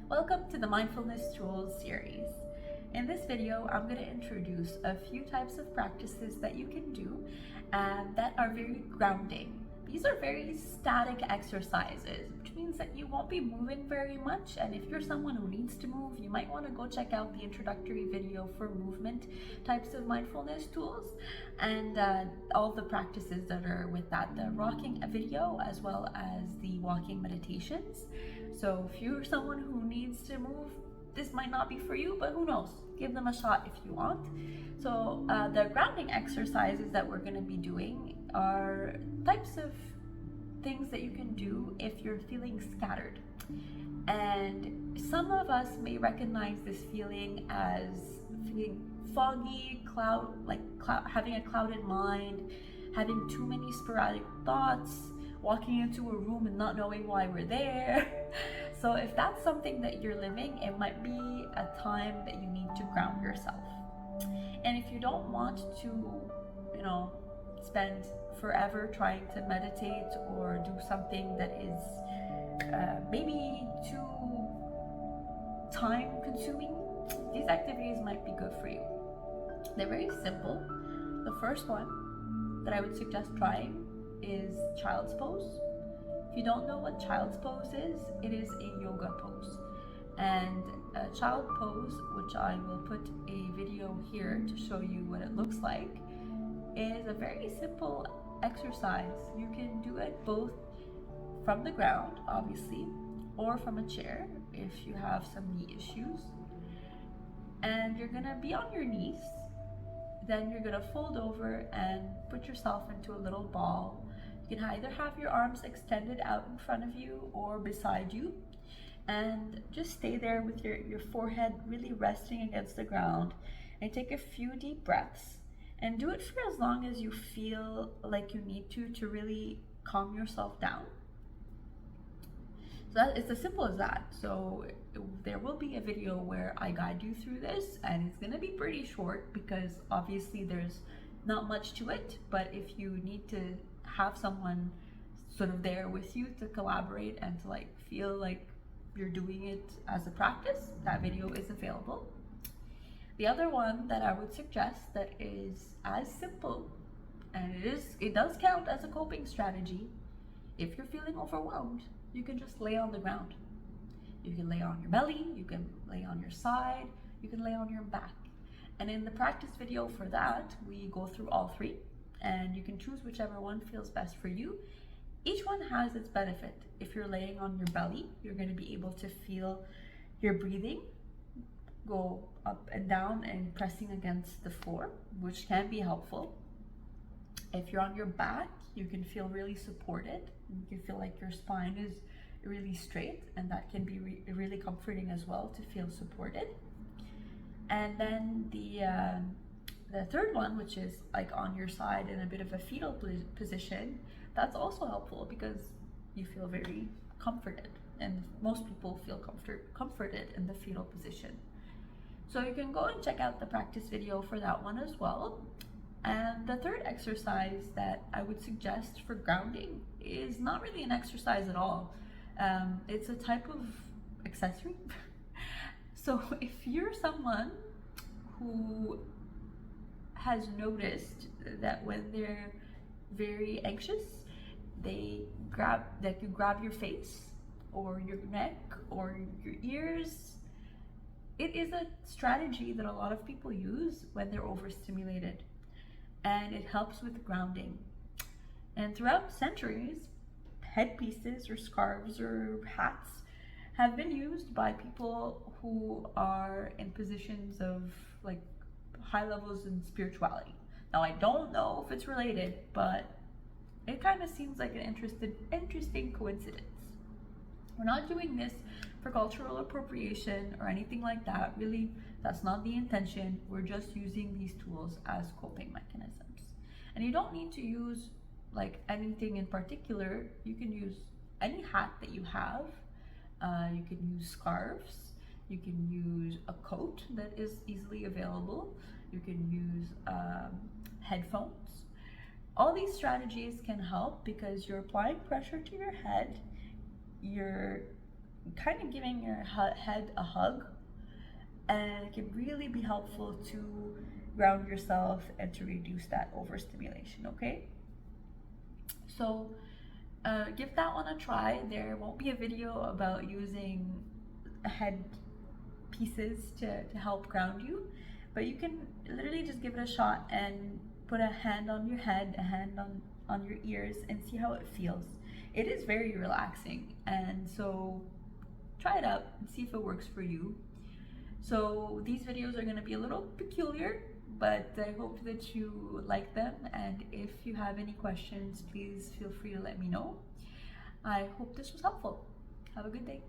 Welcome to the Mindfulness Tools series. In this video, I'm going to introduce a few types of practices that you can do that are very grounding. These are very static exercises, which means that you won't be moving very much. And if you're someone who needs to move, you might want to go check out the introductory video for movement types of mindfulness tools and all the practices that are with that, the rocking video as well as the walking meditations. So if you're someone who needs to move, this might not be for you, but who knows? Give them a shot if you want. So the grounding exercises that we're going to be doing are types of things that you can do if you're feeling scattered. And some of us may recognize this feeling as feeling foggy, having a clouded mind, having too many sporadic thoughts, walking into a room and not knowing why we're there. So if that's something that you're living, it might be a time that you need to ground yourself. And if you don't want to, spend forever trying to meditate or do something that is maybe too time consuming, these activities might be good for you. They're very simple. The first one that I would suggest trying is child's pose. If you don't know what child's pose is, it is a yoga pose. And a child pose, which I will put a video here to show you what it looks like, is a very simple exercise. You can do it both from the ground, obviously, or from a chair if you have some knee issues. And you're gonna be on your knees. Then you're gonna fold over and put yourself into a little ball. You can either have your arms extended out in front of you or beside you, and just stay there with your forehead really resting against the ground, and take a few deep breaths and do it for as long as you feel like you need to really calm yourself down. So it's as simple as that. So there will be a video where I guide you through this, and it's gonna be pretty short because obviously there's not much to it, but if you need to have someone sort of there with you to collaborate and to feel like you're doing it as a practice, that video is available. The other one that I would suggest that is as simple, and it does count as a coping strategy. If you're feeling overwhelmed, you can just lay on the ground. You can lay on your belly, you can lay on your side, you can lay on your back. And in the practice video for that, we go through all three, and you can choose whichever one feels best for you. Each one has its benefit. If you're laying on your belly, you're going to be able to feel your breathing go up and down and pressing against the floor, which can be helpful. If you're on your back, you can feel really supported. You can feel like your spine is really straight, and that can be really comforting as well, to feel supported. And then the third one, which is on your side in a bit of a fetal position, that's also helpful because you feel very comforted, and most people feel comforted in the fetal position. So you can go and check out the practice video for that one as well. And the third exercise that I would suggest for grounding is not really an exercise at all. It's a type of accessory. So if you're someone who has noticed that when they're very anxious, you grab your face or your neck or your ears, it is a strategy that a lot of people use when they're overstimulated, and it helps with grounding. And throughout centuries, headpieces or scarves or hats have been used by people who are in positions of high levels in spirituality. Now, I don't know if it's related, but it kind of seems like an interesting coincidence. We're not doing this for cultural appropriation or anything like that. Really, that's not the intention. We're just using these tools as coping mechanisms. And you don't need to use anything in particular. You can use any hat that you have. You can use scarves. You can use a coat that is easily available. You can use headphones. All these strategies can help because you're applying pressure to your head, you're kind of giving your head a hug, and it can really be helpful to ground yourself and to reduce that overstimulation, okay? So give that one a try. There won't be a video about using head pieces to help ground you, but you can literally just give it a shot and put a hand on your head, a hand on your ears, and see how it feels. It is very relaxing, and so try it out and see if it works for you. So these videos are going to be a little peculiar, but I hope that you like them, and if you have any questions, please feel free to let me know. I hope this was helpful. Have a good day.